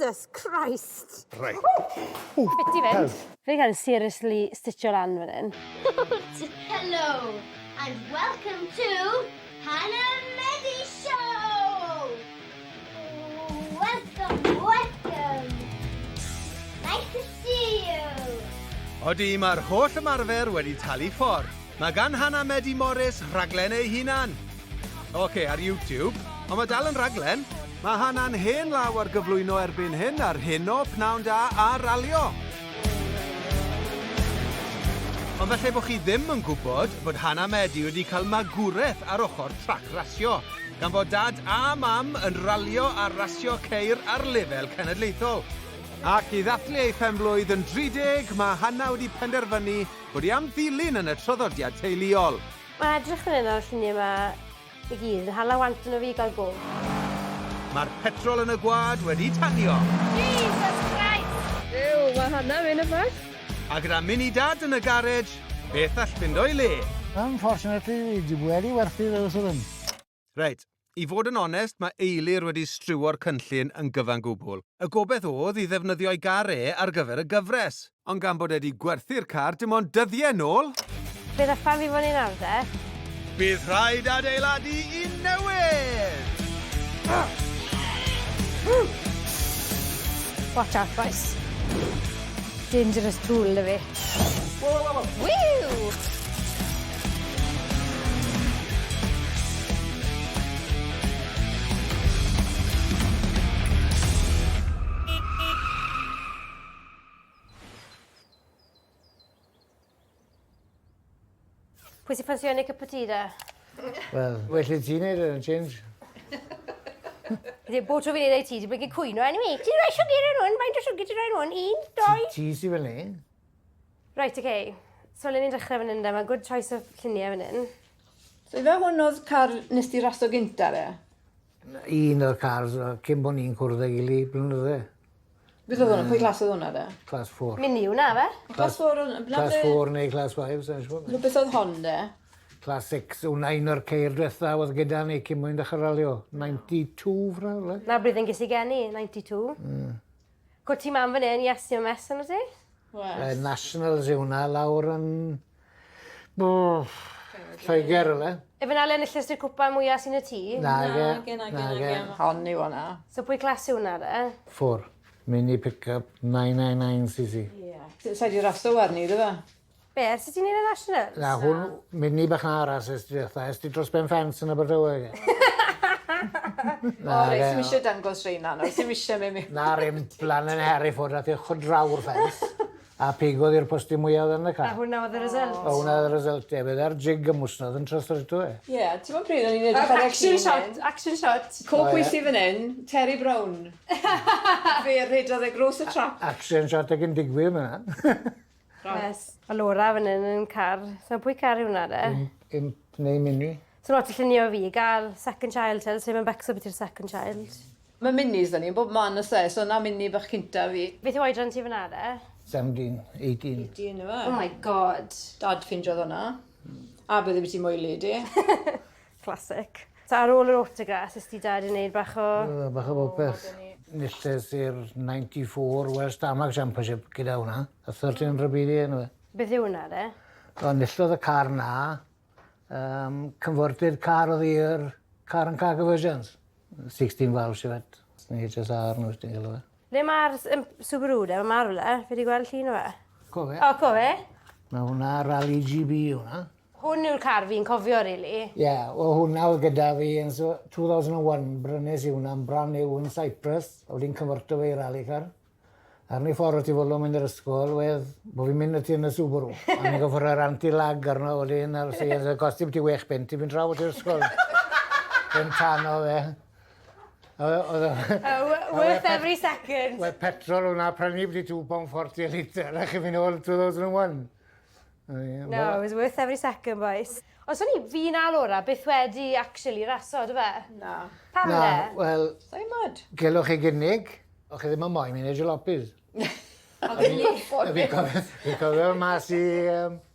Jesus Christ! Right. Beth i fynd? Fe cael seriously stitcho lan fan hyn. Hello, and welcome to Hana Medi Show! Welcome! Nice to see you! Odi, mae'r holl ymarfer wedi talu ffordd. Mae gan Hana Medi Morris rhaglen ei hunan. Oce, ar YouTube, ond mae dal yn rhaglen. Mae Hana'n hen law ar gyflwyno erbyn hyn ar heno, pnawn da a ralio. Ond felly bod chi ddim yn gwybod bod Hana Medi wedi cael magwraeth ar ochr trac rasio, gan fod dad a mam yn ralio a rasio ceir ar lefel cenedlaethol. Ac i ddathlu ei phen-blwydd yn 30, mae Hana wedi penderfynu bod hi am dilyn yn y traddodiad teuluol. Mae'n edrych fan hyn o'r lluniau yma i gyd, yn hala want yn o fi gael go. Mae'r petrol yn y gwaed wedi tanio. Jesus Christ! Ew, mae Hana fe'n y ffag. A gyda mini dad yn y garej, beth all fynd o'i le? Unfortunately, fi wedi werthu ddewis o ddim. Reit, i fod yn onest, mae Eilir wedi striwo'r cynllun yn gyfan gwbl. Y gobeith oedd i ddefnyddio'i gar ar gyfer y gyfres. Ond gan bod wedi gwerthu'r car dim ond dyddiau nôl... Bydd affan fi fod ni'n arfer. Bydd rhaid adeiladu i newydd! Watch out, boys. Dangerous tool, na fi. Woo! Pwy sy'n ffansio yn ei cypatida? Wel, well i ti wneud yn change. Bob tro fi'n ei ti, ti'n blygu cwyno. Anyway, ti'n rhoi siwgr yn hwn? Faint o siwgr ti'n rhoi yn hwn? 1, 2... Ti sy'n fel ni. Right, oce. So, le ni'n dechrau fan hyn, mae good choice o lluniau fan hyn. So, i fe hwn oedd car nes ti rasto gynta, re? Un o'r cars, cyn bod ni'n cwrdd ag ili blynydde. Beth oedd hwnna? Pwy glas oedd hwnna, re? Class 4. Mini hwnna, fe? Class 4 hwnna? Class 4 neu class 5, sa'n siŵr. Beth oedd hon, re? Class 6, hwnna un o'r ceir diwetha oedd gyda ni cyn mwyn dechrau ralio. 92, ffraw, le? Na bryd yn ges i geni, 92. Gwyd ti mam fan hyn, yes, you're mess yn o ti? Nationals yw hwnna lawr yn... Lloegr, le? Efe na le enillus i'r cwpa mwyaf sy'n y ti? Nage. Hon yw hwnna. So pwy clas yw hwnna, re? 4. Mini pick-up 999cc. Sa'i di rasto warni, dy fe? Be, sut ti'n neud y nationals? Na, hwn, mini bach na aras ysdi diwetha. Ysdi dros ben ffens yn Abertawe. O, rei, sy'n eisiau dangos reina nawr, sy'n eisiau me mi. Na, rym blan yn heri ffwrdd at i'ch chwdraw'r ffens. A pigodd i'r posti mwyaf yn y A car. hwnna oedd y result? O, hwnna oedd y result, ie. Bydd ar jig y mwsnodd yn trostorito, e. Ie, ti'n mwyn pryd o'n i'n edrych ar Action shot, action shot. Co pwysi fan hyn, Terry Brown. Fe rhedodd e gros y trap. Action shot ag yn digwydd yma. Yes. A Laura fan hyn yn car. So pwy car yw hwnna, re? Imp neu mini. So lot o llunio fi, gael second child, so mae'n becso beth i'r second child. Mae minis da ni, bob man o se, so na mini bach cynta fi. Beth yw oedran ti fan re? 17, 18. Dyn yma. Oh my god. Dad ffindiodd hwnna. A bydde beth i moeli di. Classic. So ar ôl yr autograss, ys ti dad i wneud bach o... Bach o bopeth. Nilltes i'r 94 West Stamag Championship gyda hwnna. A 13 rybidi enw. Beth yw hwnna, re? O, nillodd y car na. Converted car oedd i'r car yn cago versions. 16 valve siwet. Neu HSR nhw ysdi'n gael fe. Le mae'r Subaru de, mae marw le? Fe di gweld llun o fe? Cofe. O, cofe? Mae hwnna Rally GB hwnna. Hwn yw'r car fi'n cofio, really. Ie, o hwnna oedd gyda fi yn 2001. Brynes i hwnna'n bran new yn Cyfres. A wedi'n converto fe i rally car. Arni ffordd o ti fod o'n mynd i'r ysgol, wedd bod fi'n mynd at yn y Subaru. A ni'n goffer yr anti-lag arno o dyn ar sy'n costi beth i wech bent i fynd draw at i'r ysgol. Yn tan o fe. Worth every second. Wel, petrol hwnna prynu beth i £2.40 a litr ac fi'n ôl 2001. No, it was worth every second, boys. Ond so ni, fi na Laura, beth wedi actually raso, dy fe? Na. Pam Na, le? wel, Sa'i mod. gelwch chi gynnig, o'ch chi ddim yn moyn mynd i jalopis. Fi cofio mas i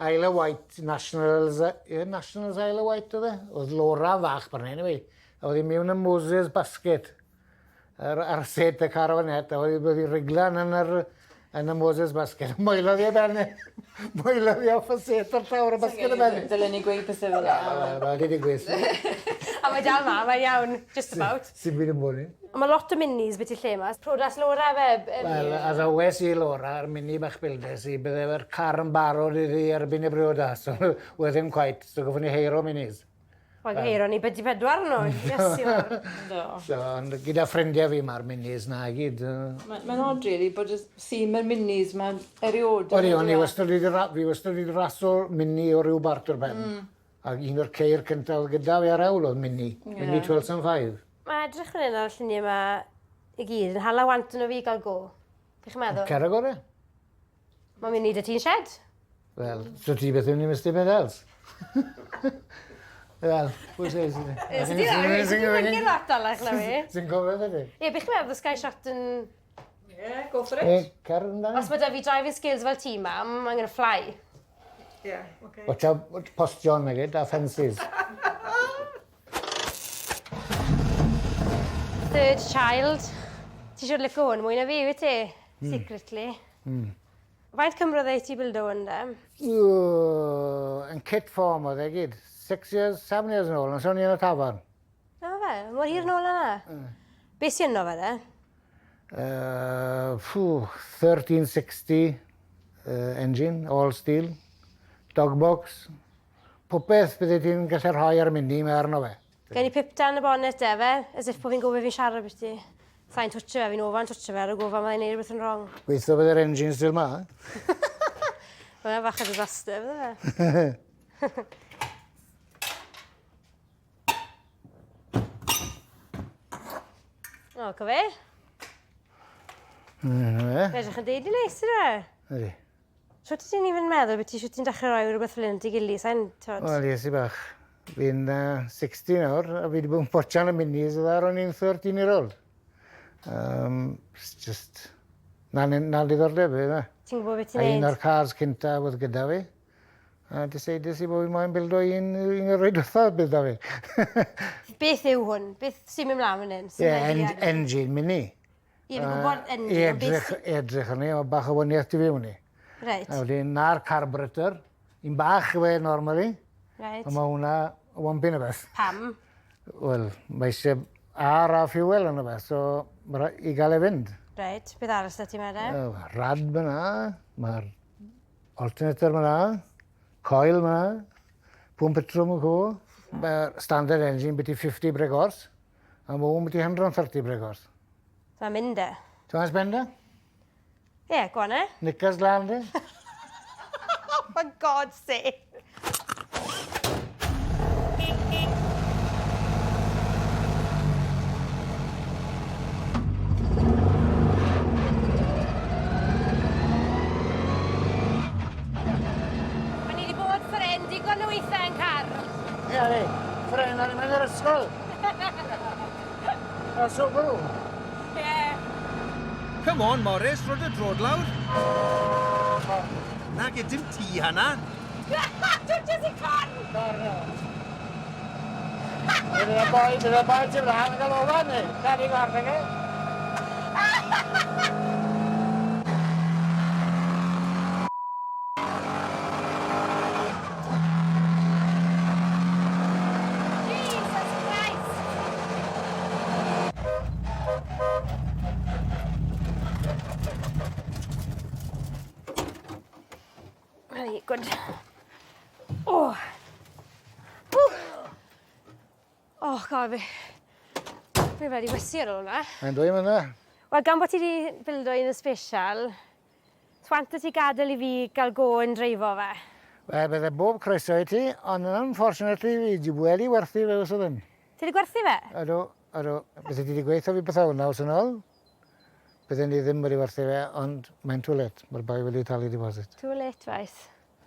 Eilir White, Nationals Eilir White oedd e? Oedd Laura fach barna, anyway. A oedd hi mewn y Moses basket. ar set y carafanet, a wedi riglan yn y Moses basket. Moelodd i benni. Moelodd i off y set o'r llawr y basket y benni. Dylen ni gweud beth fel yna. Rhaid i gweithio. A mae dal ma, mae'n iawn, just about. Sy'n byd yn bwni. Mae lot o minis beth i lle mas. Prodas Laura fe. Wel, a ddywes i Laura ar mini bach bildes i bydde fe'r car yn barod iddi erbyn y briodas. So, wedyn quite, so goffwn ni heiro minis. Wel, heiro ni byddi pedwar nhw. Yes, i fawr. So, gyda ffrindiau fi mae'r minis na i gyd. Mae'n odd, really, bod y theme yr minis mae'n eriod. Odi, fi wastad wedi raso mini o ryw barter ben. A un o'r ceir cyntaf gyda fi ar ewl oedd mini. Mini 12.5. Mae edrych yn un o'r lluniau yma i gyd yn hala want yn o fi gael go. Bych chi'n meddwl? Cer agore? Mae'n mynd i dy ti'n shed? Wel, so ti beth yw'n i misty medals? Wel, pwy sy'n sy'n? Ti'n mynd lot alach na fi. Sy'n gofod ydy? Ie, bych chi'n meddwl sky shot yn... Yeah, go for it. Cer yn da? Os mae da fi driving skills fel ti mam, I'm going to fly. Yeah, okay. Watch out, postio na gyd, a fences. Third child. Ti siwr licio hwn mwy na fi, wyt ti? Secretly. Faint cymrodd ei ti bildo hwn da? Yn kit form oedd e gyd. 6 years, 7 years yn ôl, yn sôn i yn y tafarn. O fe, mor hir nôl yna. Be sy'n yno fe de? 1360 engine, all steel. Dog box. Popeth bydde ti'n gallu rhoi ar mini mae arno fe. Gen i pip dan y bonnet de fe, as if bod fi'n gofio fi'n siarad beth ti. Sa'n twtio fe, fi'n ofan twtio fe, ar y gofio mae'n neud rhywbeth yn wrong. Gweithio bydde'r engine still ma. Mae'n fach a disaster, bydde fe. O, co fe? Edrych yn deud i neis ydw e? Ydy. Sut ti'n even meddwl beth ti sut ti'n dechrau rhoi rhywbeth fel hyn at ei gili, sa'n tod? Wel, yes i bach. Fi'n 60 nawr, a fi wedi bod yn potsian y minis, a ddar o'n i'n 13 year old. It's just... Na diddordeb fi, na. Ti'n gwybod beth A ti'n un neud? o'r cars cynta oedd gyda fi. A deseidus i bod fi'n moyn bildo un rhaid wrtho bildo fi. Beth yw hwn? Beth sy'n mynd mlaen fan hyn? Ie, engine mini. Ie, fi'n gwybod engine, ond beth... Edrych yn ni, o bach o wyniaeth ti fiwn ni. Reit, A wedyn, na'r carburetor, un bach yw e normally, reit. a mae hwnna wampin y beth. Pam? Wel, mae eisiau ar a fuel yn y beth, so i gael e fynd. Reit, beth arall da ti'n meddwl? Rad fyna, mae'r alternator fyna, coil fyna, pwm petrol yn co, mae'r standard engine byti 50 breg ors, a mae hwn byti 130 breg ors. Mae'n mynd e. Ti'n mas benda? Ie, gwan e. Nickers lan di? Oh, for God's sake. Mae ni wedi bod ffren digon o weithiau yn car. Ie, ni. Ffren, o'n i'n mynd i'r ysgol. A Subaru. Ie. Come on, Morris, rhoi dy drod lawr. Na, gyd dim ti hana. Dwi'n jyst i con! Bydd y boi ti'n flaen yn cael ofan ni. Da ni gorfod ni. Jesus Christ! Very good. Oh. Oh, God, fi wedi wysu ar ôl yna. Mae'n dweud yna. Wel, gan bod ti wedi bildo un y special, swanta ti gadael i fi gael go yn dreifo fe? Wel, bydde bob croeso i ti, ond unfortunately fi wedi wedi werthu fe os oedd yn. Ti wedi gwerthu fe? Ydw. Bydde ti wedi gweithio fi beth o hwnna os yn ôl. Bydde ni ddim wedi werthu fe, ond mae'n too late. Mae'r bai wedi talu deposit. Too late, faith.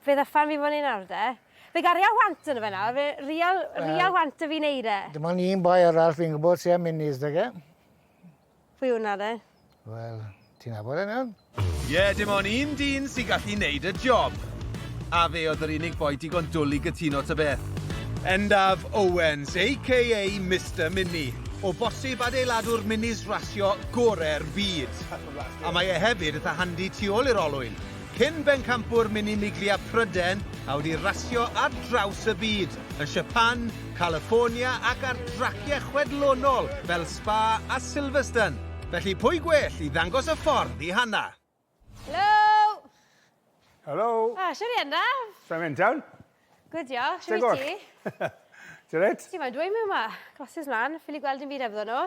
Fe ddaffan fi fod ni'n nawr, de? Fe gario want yn y fe nawr, fe real want y fi neud e. Dim ond un boi arall fi'n gwybod sy'n minis dy ge. Pwy hwnna, de? Wel, ti'n abod yn iawn? Ie, dim ond un dyn sy'n gallu neud y job. A fe oedd yr unig boi digon dwl i gytuno ta beth. Endaf Owens, a.k.a. Mr Mini. o bosib adeiladwr minis rasio gorau'r byd. A mae e hefyd eitha handi tu ôl i'r olwyn. Cyn bencampwr Mini Miglia Pryden a wedi rasio ar draws y byd, yn Japan, California ac ar draciau chwedlonol fel Spa a Silverstone. Felly pwy gwell i ddangos y ffordd i Hana? Helo! Helo. Siwr i Endaf? Sa'n mynd iawn? Good, dio. Siwr Ti'n i ti? Ti'n rhaid? Ti'n mae'n dweud mewn yma. Glosys mlaen, ffili gweld yn byd efo nhw.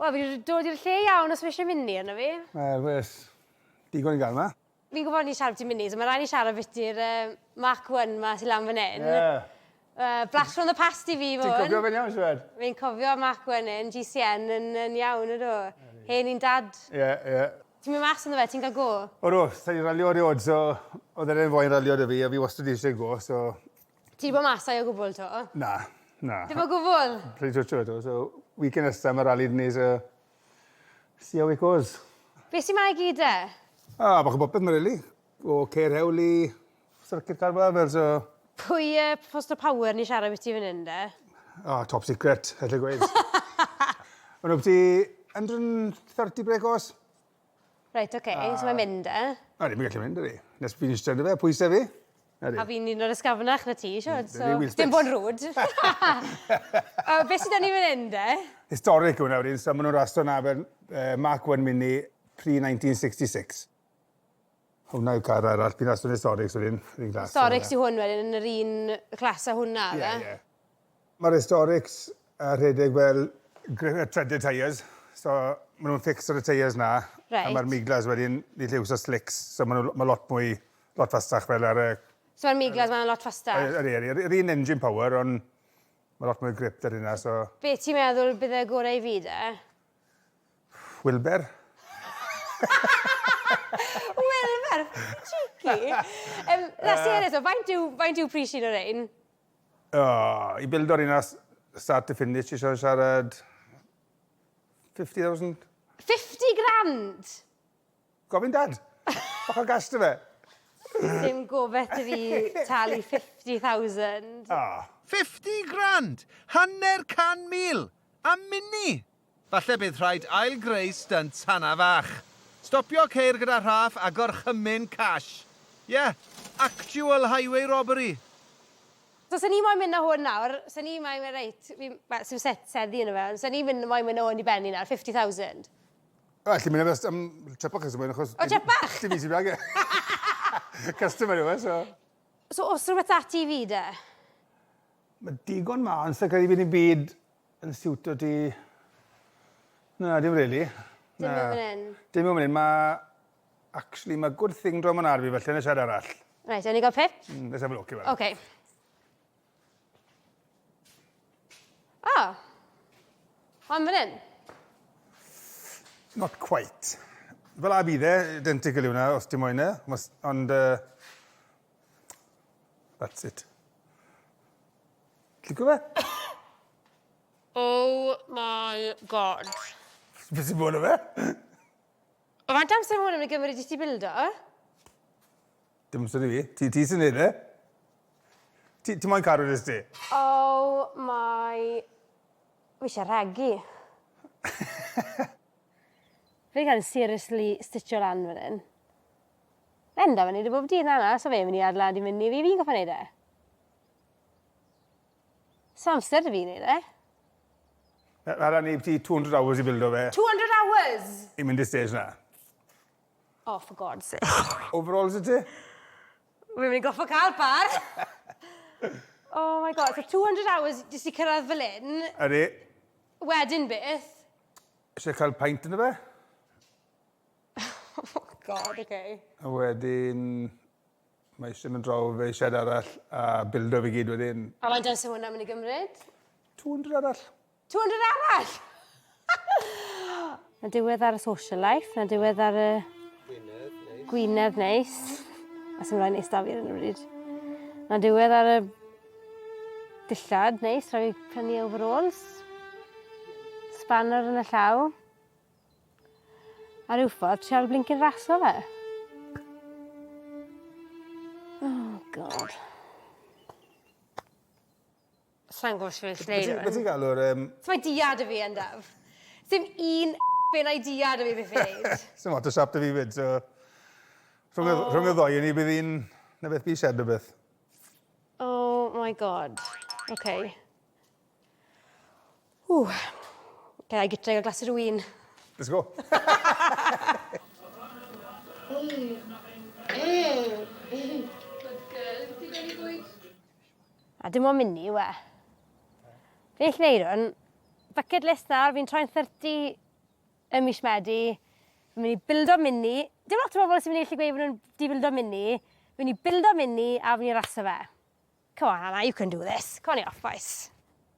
Wel, fi wedi dod i'r lle iawn os fi eisiau mini yna fi. Wel, wes, digon i gael yma. Fi'n gwybod ni siarad ti mini, so mae rhaid ni siarad fyty'r Mach 1 ma sy'n lan fan hyn. Blast from the past i fi fwn. Ti'n cofio fe'n iawn, Siwed? Fi'n cofio Mach 1 yn GCN yn iawn ydw. Hen i'n dad. Ie. Ti'n mynd mas ynddo fe, ti'n cael go? O'r sa'n i'n ralio eriod, so oedd e'n fwy'n ralio dy fi, a fi wastad eisiau go, so... Ti wedi bod masau o gwbl to? Na. Dim o gwbl? Rhaid o'r to, so weekend nesaf mae'r rali wneud see how it goes. Be sy'n mae gyd e? Bach o bopeth, mae'n rili. O ceir hewl i circuit car fel, so... Pwy post o power ni siarad beth i fan hyn de? Top secret, allai gweud. Mae'n nhw beth 130 brec os? Reit, oce, so mae'n mynd e? Ddim yn gallu mynd, ydy. Nes fi'n eistedd y fe, pwysau fi. A fi'n un o'r ysgafnach na ti, siwr, so... Dim bo'n rwd. Be sydd ni fan hyn de? Historic hwnna wedyn, so maen nhw'n rastro na fe'n Mach 1 Mini pre-1966. Hwna yw car arall, fi'n rastro'n historic, so wedyn, rhywun glas. Historics i hwn wedyn, yn yr un clasa hwnna, fe? Ie. Mae'r historics a rhedeg fel treaded tyres, so maen nhw'n fix ar y tyres na. Reit. A mae'r miglas wedyn, ni lliws o slicks, so mae lot fastach fel ar y... So mae'r miglas mae'n lot fastach? Yr un engine power, ond mae lot mwy grip ar hynna, so... Be ti'n meddwl bydd y gorau i fi, de? Wilber. Wilber? Cheeky. Las i eres o, faint yw pris un o'r ein? I bild o'r un start to finish, eisiau siarad 50,000. 50 grand? Gofyn dad, bach o gast y fe. Dim gofeth i fi talu 50,000. 50 grand? Hanner 100,000? A mini? Falle bydd rhaid ail-greu stunt Hana fach. Stopio ceir gyda rhaff a gorchymyn cash. Actual highway robbery. So, sy'n ni moyn mynd â hwn nawr, sy'n ni moyn mynd reit, sy'n seddi yn y fe, sy'n ni moyn mynd â hwn i benni nawr, 50,000? Alli mynd am trepach ys ymwyn, achos... O, trepach? Dim easy bag e. Customer yw e, so... So, os rhywbeth ati fi, de? Mae digon ma, ond sy'n cael ei fynd i'n byd yn siwto ti... Na, dim really. Dim yn fan hyn? Dim yn fan hyn, mae good thing dro ma'n arfi felly yn y siarad arall. Reit, o'n i gael pip? Nes efo lwc i fel. Oce. O'n fan hyn? Not quite. Fel a bydd e, identical yw na, os dim moyn e, ond... That's it. Llico fe? Oh my god. Beth sy'n bod o fe? O faint amser mae hwn yn gymryd i ti bildo? Dim sy'n i fi. Ti sy'n neud e? Ti moyn carw dys ti? Oh my... Fi eisiau regu. Fe gael seriously stitcho lan fan hyn. Endaf yn neud i bob dydd yna, so fe'n mynd i adlad i mynd i fi, fi'n goffa neud e. So amser dy fi'n neud e. Ar ni ti 200 hours i bildo fe. 200 hours? I mynd i stage na. Oh, for God's sake. Overalls y ti? Fi'n mynd i goffa cael par. Oh my God, so 200 hours jyst i cyrraedd fel hyn. Ydy. Wedyn beth? Eisiau cael paint yn y fe? Oh God, okay. A wedyn... Mae eisiau mynd draw fe eisiau arall a bildo fi gyd wedyn. A mae'n dyn sy'n hwnna mynd i gymryd? 200 arall. 200 arall? Na diwedd ar y social life, na diwedd ar y... Gwynedd neis. A sy'n rhaid neis da fi ar y bryd. Na diwedd ar y... Dillad neis, rhaid fi prynu overalls. Spanner yn y llaw. A rhyw ffordd, trial blinkin raso fe. Oh, God. Sa'n gwybod sy'n ei llneud Beth ti'n galw'r... So mae diad y fi, Endaf. Dim un ben ai diad y fi beth i wneud. Sy'n mot o siap dy fi fyd, so... Rhwng y ddoi, ni bydd un... Na beth fi sied o beth. Oh my god. OK. Ww. OK, I gytra gael glas o rwyn. Let's go. A dim ond mini yw e. Fi'n eich wneud hwn, bucket list nawr, fi'n troi'n 30 y mis Medi. Fi'n mynd i bildo mini. Dim lot o bobl sy'n mynd i allu gweud bod nhw'n di bildo mini. Fi'n mynd i bildo mini a fi'n i raso fe. Come on, Hana, you can do this. Come on, off, boys.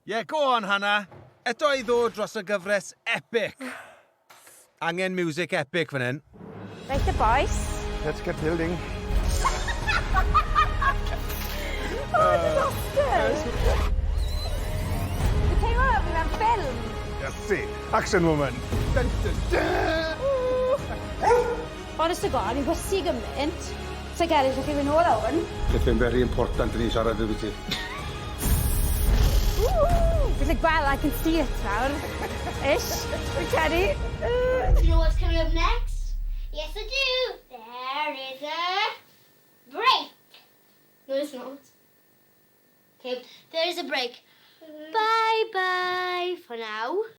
Yeah, go on, Hana. Eto i ddod dros y gyfres epic. Angen music epic fan hyn. Right, the boys. Let's get building. Oh, disaster! Fi'n teimlo fi mewn ffilm. Yes, see. Action woman. Dun, dun, dun. Honest to God, fi'n gwysi gymaint. So gerdd, ydych chi'n mynd nôl o hwn. Beth yn very important i ni siarad o beth i. Fi'n gweld, I can see it nawr. Ish, fi'n credu. Do you know what's coming up next? Yes, I do. There is a break. No, it's not. Okay, there is a break. Bye-bye for now.